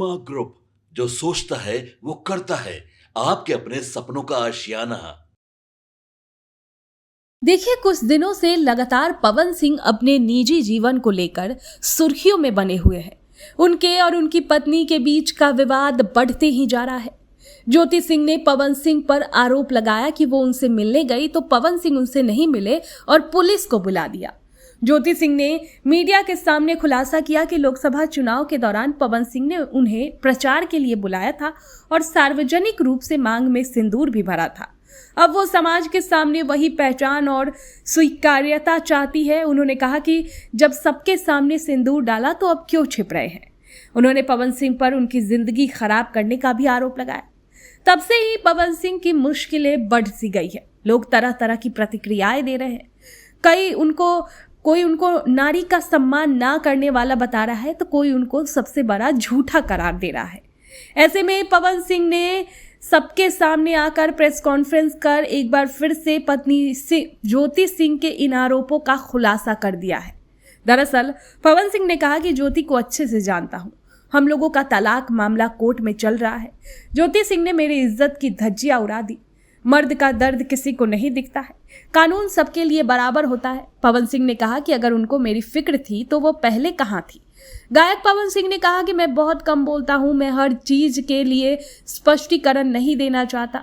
Manorama group, जो सोचता है वो करता है, आपके अपने सपनों का आशियाना। देखिए, कुछ दिनों से लगातार पवन सिंह अपने निजी जीवन को लेकर सुर्खियों में बने हुए हैं। उनके और उनकी पत्नी के बीच का विवाद बढ़ते ही जा रहा है। ज्योति सिंह ने पवन सिंह पर आरोप लगाया कि वो उनसे मिलने गई तो पवन सिंह उनसे नहीं मिले और पुलिस को बुला दिया। ज्योति सिंह ने मीडिया के सामने खुलासा किया कि लोकसभा चुनाव के दौरान पवन सिंह ने उन्हें प्रचार के लिए बुलाया था और सार्वजनिक रूप से मांग में सिंदूर भी भरा था। अब वो समाज के सामने वही पहचान और स्वीकार्यता चाहती है। उन्होंने कहा कि जब सबके सामने सिंदूर डाला तो अब क्यों छिप रहे हैं। उन्होंने पवन सिंह पर उनकी जिंदगी खराब करने का भी आरोप लगाया। तब से ही पवन सिंह की मुश्किलें बढ़ सी गई है। लोग तरह तरह की प्रतिक्रियाएं दे रहे हैं। कोई उनको नारी का सम्मान ना करने वाला बता रहा है तो कोई उनको सबसे बड़ा झूठा करार दे रहा है। ऐसे में पवन सिंह ने सबके सामने आकर प्रेस कॉन्फ्रेंस कर एक बार फिर से पत्नी ज्योति सिंह के इन आरोपों का खुलासा कर दिया है। दरअसल पवन सिंह ने कहा कि ज्योति को अच्छे से जानता हूं, हम लोगों का तलाक मामला कोर्ट में चल रहा है। ज्योति सिंह ने मेरी इज्जत की धज्जियां उड़ा दी। मर्द का दर्द किसी को नहीं दिखता है, कानून सबके लिए बराबर होता है। पवन सिंह ने कहा कि अगर उनको मेरी फिक्र थी तो वो पहले कहाँ थी। गायक पवन सिंह ने कहा कि मैं बहुत कम बोलता हूं, मैं हर चीज के लिए स्पष्टीकरण नहीं देना चाहता।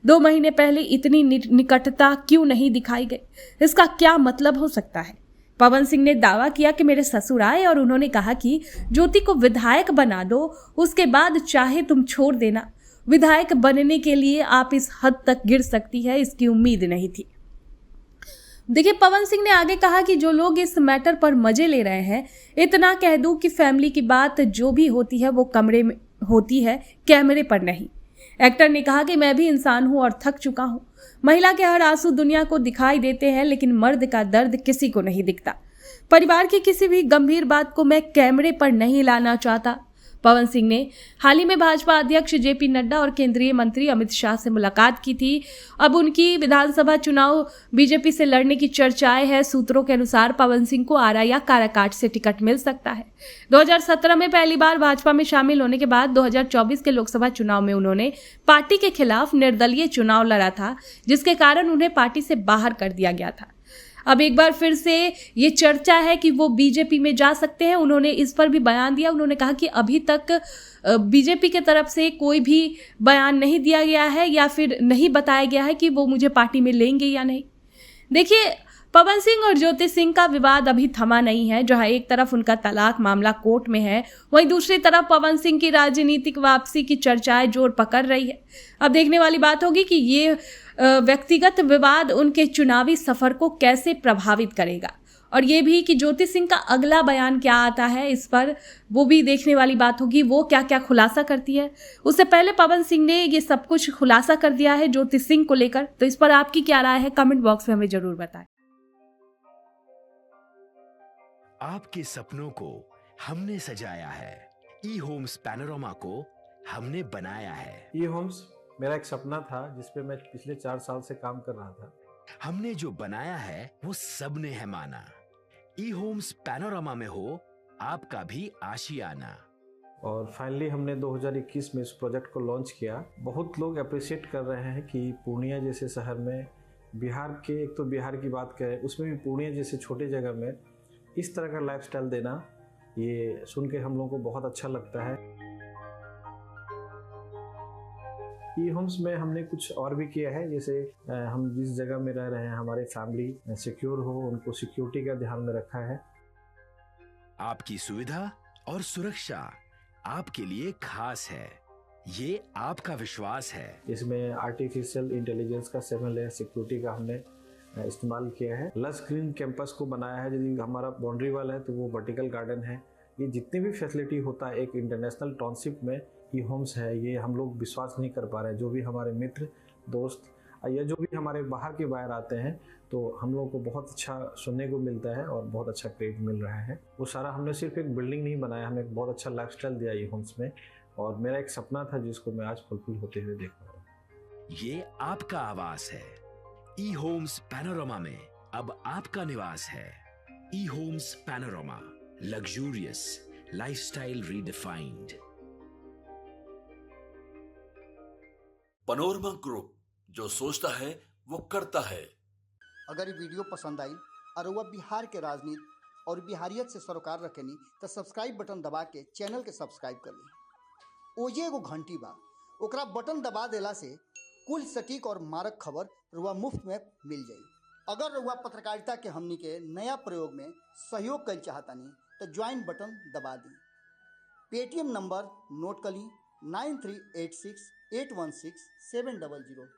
2 महीने पहले इतनी निकटता क्यों नहीं दिखाई गई, इसका क्या मतलब हो सकता है। पवन सिंह ने दावा किया कि मेरे ससुर आए और उन्होंने कहा कि ज्योति को विधायक बना दो, उसके बाद चाहे तुम छोड़ देना। विधायक बनने के लिए आप इस हद तक गिर सकती है, इसकी उम्मीद नहीं थी। देखिए, पवन सिंह ने आगे कहा कि जो लोग इस मैटर पर मजे ले रहे हैं, इतना कह दूं कि फैमिली की बात जो भी होती है वो कमरे में होती है, कैमरे पर नहीं। एक्टर ने कहा कि मैं भी इंसान हूं और थक चुका हूं। महिला के हर आंसू दुनिया को दिखाई देते हैं, लेकिन मर्द का दर्द किसी को नहीं दिखता। परिवार की किसी भी गंभीर बात को मैं कैमरे पर नहीं लाना चाहता। पवन सिंह ने हाल ही में भाजपा अध्यक्ष जेपी नड्डा और केंद्रीय मंत्री अमित शाह से मुलाकात की थी। अब उनकी विधानसभा चुनाव बीजेपी से लड़ने की चर्चाएं हैं। सूत्रों के अनुसार पवन सिंह को आरा या काराकाट से टिकट मिल सकता है। 2017 में पहली बार भाजपा में शामिल होने के बाद 2024 के लोकसभा चुनाव में उन्होंने पार्टी के खिलाफ निर्दलीय चुनाव लड़ा था, जिसके कारण उन्हें पार्टी से बाहर कर दिया गया था। अब एक बार फिर से ये चर्चा है कि वो बीजेपी में जा सकते हैं। उन्होंने इस पर भी बयान दिया। उन्होंने कहा कि अभी तक बीजेपी के तरफ से कोई भी बयान नहीं दिया गया है या फिर नहीं बताया गया है कि वो मुझे पार्टी में लेंगे या नहीं। देखिए, पवन सिंह और ज्योति सिंह का विवाद अभी थमा नहीं है। जहां एक तरफ उनका तलाक मामला कोर्ट में है, वहीं दूसरी तरफ पवन सिंह की राजनीतिक वापसी की चर्चाएं जोर पकड़ रही है। अब देखने वाली बात होगी कि ये व्यक्तिगत विवाद उनके चुनावी सफर को कैसे प्रभावित करेगा, और ये भी कि ज्योति सिंह का अगला बयान क्या आता है, इस पर वो भी देखने वाली बात होगी। वो क्या क्या खुलासा करती है। उससे पहले पवन सिंह ने ये सब कुछ खुलासा कर दिया है ज्योति सिंह को लेकर। तो इस पर आपकी क्या राय है, कमेंट बॉक्स में हमें जरूर बताएं। आपके सपनों को हमने सजाया है, ई होम्स पैनोरमा को हमने बनाया है। ई होम्स मेरा एक सपना था जिसपे मैं पिछले 4 साल से काम कर रहा था। हमने जो बनाया है वो सबने है माना। ई होम्स पैनोरमा में हो आपका भी आशियाना। और फाइनली हमने 2021 में इस प्रोजेक्ट को लॉन्च किया। बहुत लोग अप्रिशिएट कर रहे हैं कि पूर्णिया जैसे शहर में, बिहार के, एक तो बिहार की बात करें उसमें भी पूर्णिया जैसे छोटे जगह में इस तरह का लाइफस्टाइल देना, ये सुन के हम लोगों को बहुत अच्छा लगता है। ई होम्स में हमने कुछ और भी किया है, जैसे हम जिस जगह में रह रहे हैं हमारे फैमिली सिक्योर हो, उनको सिक्योरिटी का ध्यान में रखा है। आपकी सुविधा और सुरक्षा आपके लिए खास है, ये आपका विश्वास है। इसमें आर्टिफिशियल इंटेलिजेंस का 7 लेयर सिक्योरिटी का हमने इस्तेमाल किया है। लस ग्रीन कैंपस को बनाया है। यदि हमारा बाउंड्री वाल है तो वो वर्टिकल गार्डन है। ये जितनी भी फैसिलिटी होता है एक इंटरनेशनल टाउनशिप में ई होम्स है, ये हम लोग विश्वास नहीं कर पा रहे हैं। जो भी हमारे मित्र दोस्त या जो भी हमारे बाहर के बाहर आते हैं तो हम लोगों को बहुत अच्छा सुनने को मिलता है और बहुत अच्छा क्रेडिट मिल रहा है। वो सारा हमने सिर्फ एक बिल्डिंग नहीं बनाया, हमें एक बहुत अच्छा लाइफस्टाइल दिया ई होम्स में, और मेरा एक सपना था जिसको मैं आज फुलफिल होते हुए देख रहा हूँ। ये आपका आवास है। ई होम्स पैनोरमा में अब आपका निवास है। E homes Panorama, luxurious lifestyle redefined. Panorama group, जो सोचता है वो करता है। अगर ये वीडियो पसंद आई और वह बिहार के राजनीति और बिहारियत से सरोकार रखेनी तो सब्सक्राइब बटन दबा के चैनल के सब्सक्राइब कर ली। ओजे एगो घंटी बा, ओकरा बटन दबा देला से कुल सटीक और मारक खबर रुआ मुफ्त में मिल जाई। अगर रुआ पत्रकारिता के हमनी के नया प्रयोग में सहयोग कर चाहतानी तो ज्वाइन बटन दबा दी। पेटीएम नंबर नोट कर ली 9386816700।